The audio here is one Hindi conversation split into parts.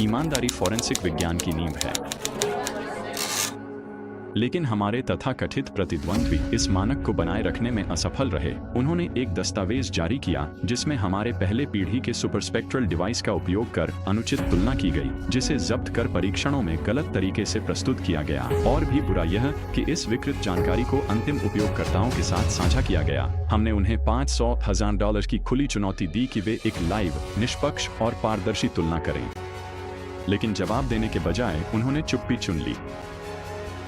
ईमानदारी फोरेंसिक विज्ञान की नींव है। लेकिन हमारे तथाकथित प्रतिद्वंद्वी इस मानक को बनाए रखने में असफल रहे। उन्होंने एक दस्तावेज जारी किया जिसमें हमारे पहले पीढ़ी के सुपरस्पेक्ट्रल डिवाइस का उपयोग कर अनुचित तुलना की गई, जिसे जब्त कर परीक्षणों में गलत तरीके से प्रस्तुत किया गया। और भी बुरा यह कि इस विकृत जानकारी को अंतिम उपयोगकर्ताओं के साथ साझा किया गया। हमने उन्हें $500,000 की खुली चुनौती दी कि वे एक लाइव, निष्पक्ष और पारदर्शी तुलना करें, लेकिन जवाब देने के बजाय उन्होंने चुप्पी चुन ली।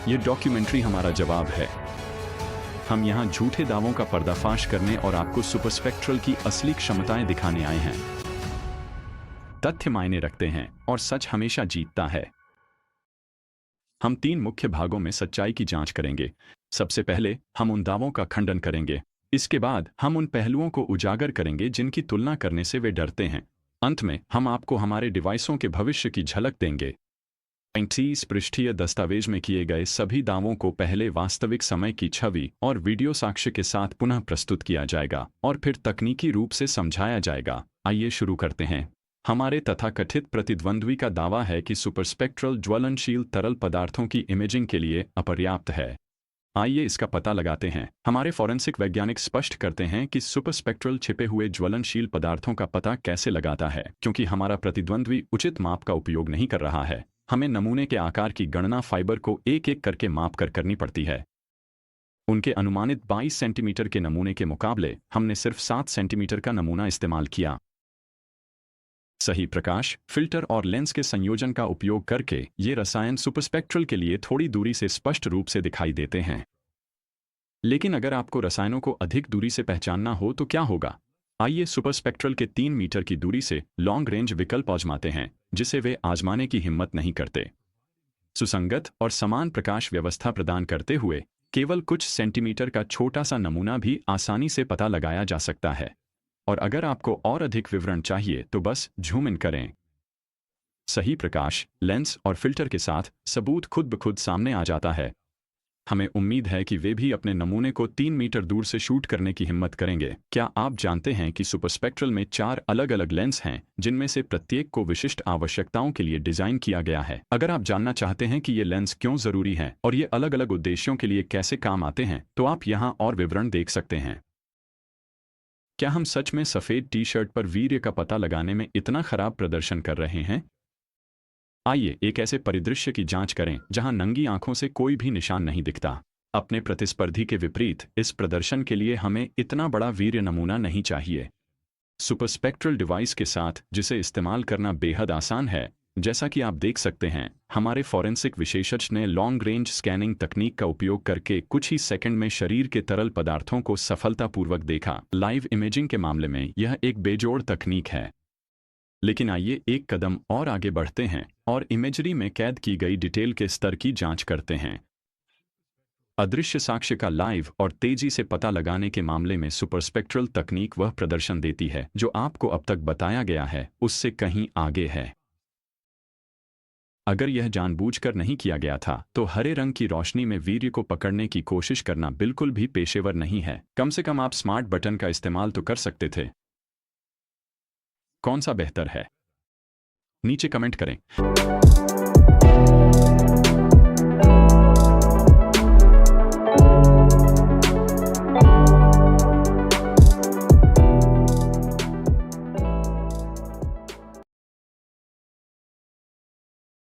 ये डॉक्यूमेंट्री हमारा जवाब है। हम यहाँ झूठे दावों का पर्दाफाश करने और आपको सुपरस्पेक्ट्रल की असली क्षमताएं दिखाने आए हैं। तथ्य मायने रखते हैं और सच हमेशा जीतता है। हम 3 मुख्य भागों में सच्चाई की जांच करेंगे। सबसे पहले हम उन दावों का खंडन करेंगे। इसके बाद हम उन पहलुओं को उजागर करेंगे जिनकी तुलना करने से वे डरते हैं। अंत में हम आपको हमारे डिवाइसों के भविष्य की झलक देंगे। 30 पृष्ठीय दस्तावेज में किए गए सभी दावों को पहले वास्तविक समय की छवि और वीडियो साक्ष्य के साथ पुनः प्रस्तुत किया जाएगा और फिर तकनीकी रूप से समझाया जाएगा। आइए शुरू करते हैं। हमारे तथाकथित प्रतिद्वंद्वी का दावा है कि सुपरस्पेक्ट्रल ज्वलनशील तरल पदार्थों की इमेजिंग के लिए अपर्याप्त है। आइए इसका पता लगाते हैं। हमारे फोरेंसिक वैज्ञानिक स्पष्ट करते हैं कि सुपरस्पेक्ट्रल छिपे हुए ज्वलनशील पदार्थों का पता कैसे लगाता है। क्योंकि हमारा प्रतिद्वंद्वी उचित माप का उपयोग नहीं कर रहा है, हमें नमूने के आकार की गणना फाइबर को एक एक करके माप कर करनी पड़ती है। उनके अनुमानित 22 सेंटीमीटर के नमूने के मुकाबले हमने सिर्फ 7 सेंटीमीटर का नमूना इस्तेमाल किया। सही प्रकाश, फिल्टर और लेंस के संयोजन का उपयोग करके ये रसायन सुपरस्पेक्ट्रल के लिए थोड़ी दूरी से स्पष्ट रूप से दिखाई देते हैं। लेकिन अगर आपको रसायनों को अधिक दूरी से पहचानना हो तो क्या होगा? आइए सुपरस्पेक्ट्रल के 3 मीटर की दूरी से लॉन्ग रेंज विकल्प आजमाते हैं, जिसे वे आजमाने की हिम्मत नहीं करते। सुसंगत और समान प्रकाश व्यवस्था प्रदान करते हुए केवल कुछ सेंटीमीटर का छोटा सा नमूना भी आसानी से पता लगाया जा सकता है। और अगर आपको और अधिक विवरण चाहिए तो बस ज़ूम इन करें। सही प्रकाश, लेंस और फिल्टर के साथ सबूत खुद ब खुद सामने आ जाता है। हमें उम्मीद है कि वे भी अपने नमूने को 3 मीटर दूर से शूट करने की हिम्मत करेंगे। क्या आप जानते हैं कि सुपरस्पेक्ट्रल में 4 अलग-अलग लेंस हैं, जिनमें से प्रत्येक को विशिष्ट आवश्यकताओं के लिए डिजाइन किया गया है? अगर आप जानना चाहते हैं कि ये लेंस क्यों जरूरी हैं और ये अलग-अलग उद्देश्यों के लिए कैसे काम आते हैं, तो आप यहाँ और विवरण देख सकते हैं। क्या हम सच में सफेद टी-शर्ट पर वीर्य का पता लगाने में इतना खराब प्रदर्शन कर रहे हैं? आइए एक ऐसे परिदृश्य की जांच करें जहां नंगी आंखों से कोई भी निशान नहीं दिखता। अपने प्रतिस्पर्धी के विपरीत इस प्रदर्शन के लिए हमें इतना बड़ा वीर्य नमूना नहीं चाहिए। सुपरस्पेक्ट्रल डिवाइस के साथ जिसे इस्तेमाल करना बेहद आसान है, जैसा कि आप देख सकते हैं, हमारे फोरेंसिक विशेषज्ञ ने लॉन्ग रेंज स्कैनिंग तकनीक का उपयोग करके कुछ ही सेकंड में शरीर के तरल पदार्थों को सफलतापूर्वक देखा। लाइव इमेजिंग के मामले में यह एक बेजोड़ तकनीक है। लेकिन आइए एक कदम और आगे बढ़ते हैं और इमेजरी में कैद की गई डिटेल के स्तर की जांच करते हैं। अदृश्य साक्ष्य का लाइव और तेजी से पता लगाने के मामले में सुपरस्पेक्ट्रल तकनीक वह प्रदर्शन देती है जो आपको अब तक बताया गया है उससे कहीं आगे है। अगर यह जानबूझकर नहीं किया गया था तो हरे रंग की रोशनी में वीर्य को पकड़ने की कोशिश करना बिल्कुल भी पेशेवर नहीं है। कम से कम आप स्मार्ट बटन का इस्तेमाल तो कर सकते थे। कौन सा बेहतर है? नीचे कमेंट करें।